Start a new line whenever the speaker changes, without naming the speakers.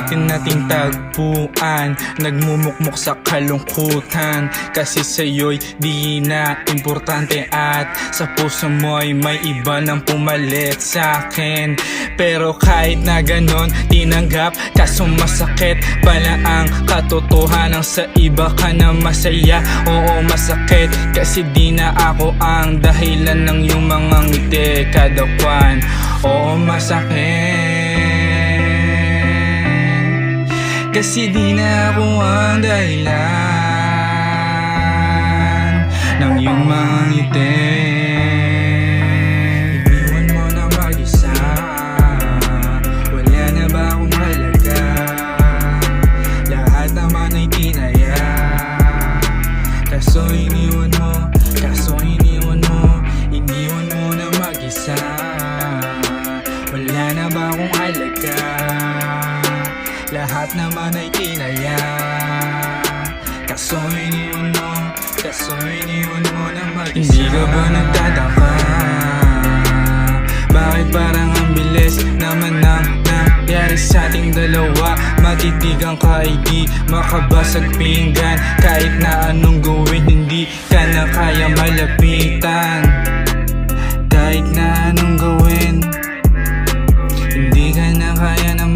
ulitin nating tagpuan. Nagmumukmok sa kalungkutan, kasi sa'yo'y di na importante. At sa puso mo'y may iba nang pumalit sa'kin. Pero kahit na ganon, tinanggap, kaso masakit pala ang katotohanan. Sa iba ka na masaya, oo masakit, kasi di na ako ang dahilan ng iyong mga ngiti kada kwan. Oo masakit, kasi di na ako ang dahilan ng iyong mga ngiti. Iniwan mo na mag-isa, wala na ba akong halaga? Lahat naman ay tinaya, kaso iniwan mo, iniwan mo na mag-isa. Wala na ba akong halaga? Lahat naman ay tinaya, kaso iniwan mo na mag-isa. Hindi ka ba nagtataka? Bakit parang ang bilis naman ng nangyari sa ating dalawa? Matitigang ka ay di makabasag pinggan. Kahit na anong gawin, hindi ka na kaya malapitan. Kahit na anong gawin, hindi ka na kaya na